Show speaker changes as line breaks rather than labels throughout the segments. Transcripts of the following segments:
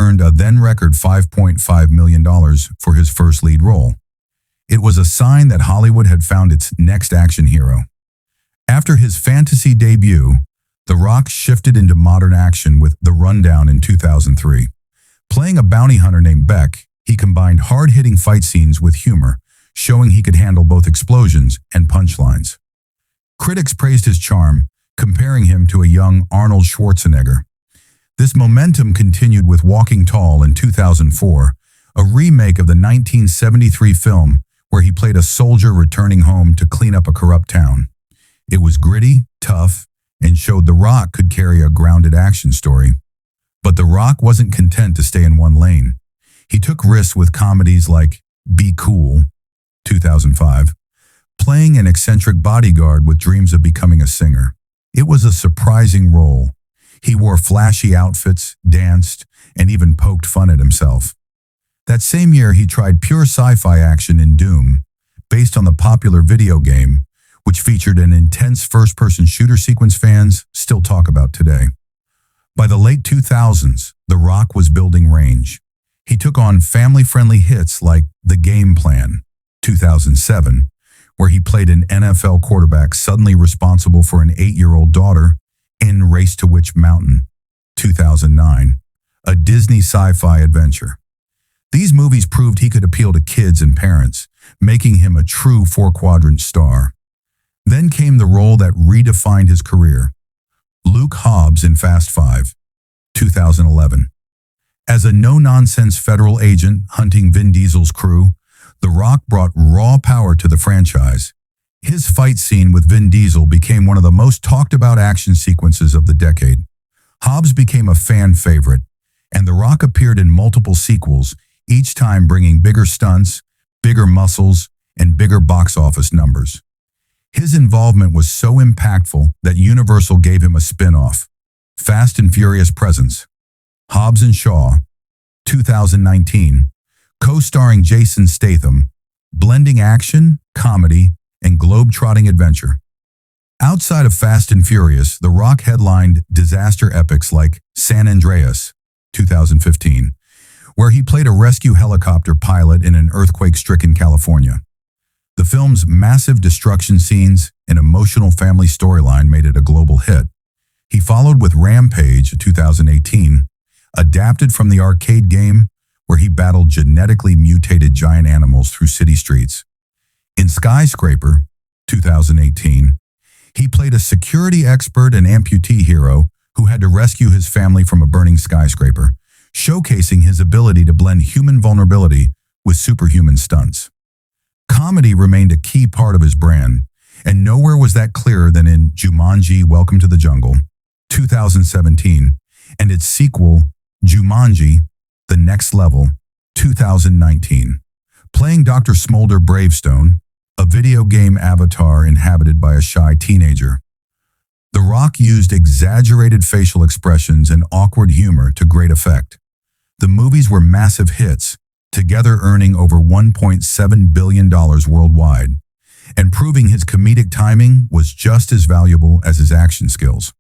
earned a then-record $5.5 million for his first lead role. It was a sign that Hollywood had found its next action hero. After his fantasy debut, The Rock shifted into modern action with The Rundown in 2003. Playing a bounty hunter named Beck, he combined hard-hitting fight scenes with humor, showing he could handle both explosions and punchlines. Critics praised his charm, comparing him to a young Arnold Schwarzenegger. This momentum continued with Walking Tall in 2004, a remake of the 1973 film where he played a soldier returning home to clean up a corrupt town. It was gritty, tough, and showed The Rock could carry a grounded action story. But The Rock wasn't content to stay in one lane. He took risks with comedies like Be Cool, 2005, playing an eccentric bodyguard with dreams of becoming a singer. It was a surprising role. He wore flashy outfits, danced, and even poked fun at himself. That same year, he tried pure sci-fi action in Doom, based on the popular video game, which featured an intense first-person shooter sequence fans still talk about today. By the late 2000s, The Rock was building range. He took on family-friendly hits like The Game Plan, 2007, where he played an NFL quarterback suddenly responsible for an 8-year-old daughter, in Race to Witch Mountain, 2009, a Disney sci-fi adventure. These movies proved he could appeal to kids and parents, making him a true four-quadrant star. Then came the role that redefined his career, Luke Hobbs in Fast 5, 2011. As a no-nonsense federal agent hunting Vin Diesel's crew, The Rock brought raw power to the franchise. His fight scene with Vin Diesel became one of the most talked-about action sequences of the decade. Hobbs became a fan favorite, and The Rock appeared in multiple sequels, each time bringing bigger stunts, bigger muscles, and bigger box office numbers. His involvement was so impactful that Universal gave him a spin-off, Fast and Furious Presents, Hobbs and Shaw, 2019, co-starring Jason Statham, blending action, comedy, and globe-trotting adventure. Outside of Fast and Furious, The Rock headlined disaster epics like San Andreas, 2015, where he played a rescue helicopter pilot in an earthquake-stricken California. The film's massive destruction scenes and emotional family storyline made it a global hit. He followed with Rampage, 2018, adapted from the arcade game where he battled genetically mutated giant animals through city streets. In Skyscraper, 2018, he played a security expert and amputee hero who had to rescue his family from a burning skyscraper, showcasing his ability to blend human vulnerability with superhuman stunts. Comedy remained a key part of his brand, and nowhere was that clearer than in Jumanji: Welcome to the Jungle, 2017, and its sequel, Jumanji: The Next Level, 2019. Playing Dr. Smolder Bravestone, a video game avatar inhabited by a shy teenager. The Rock used exaggerated facial expressions and awkward humor to great effect. The movies were massive hits, together earning over $1.7 billion worldwide, and proving his comedic timing was just as valuable as his action skills.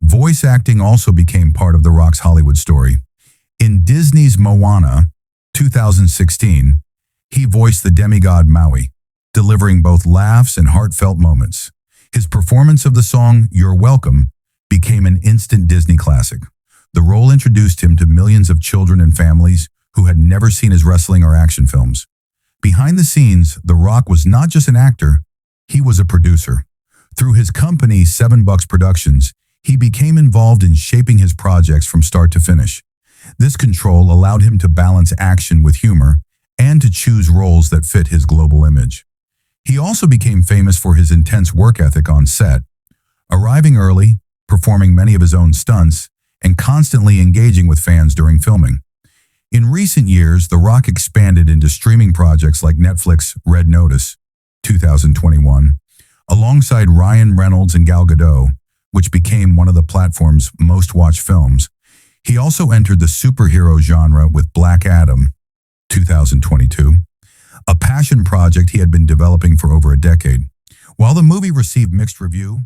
Voice acting also became part of The Rock's Hollywood story. In Disney's Moana, 2016, he voiced the demigod Maui, delivering both laughs and heartfelt moments. His performance of the song You're Welcome became an instant Disney classic. The role introduced him to millions of children and families who had never seen his wrestling or action films. Behind the scenes, The Rock was not just an actor, he was a producer. Through his company, Seven Bucks Productions, he became involved in shaping his projects from start to finish. This control allowed him to balance action with humor and to choose roles that fit his global image. He also became famous for his intense work ethic on set, arriving early, performing many of his own stunts, and constantly engaging with fans during filming. In recent years, The Rock expanded into streaming projects like Netflix Red Notice, 2021, alongside Ryan Reynolds and Gal Gadot, which became one of the platform's most-watched films. He also entered the superhero genre with Black Adam, 2022, a passion project he had been developing for over a decade. While the movie received mixed review,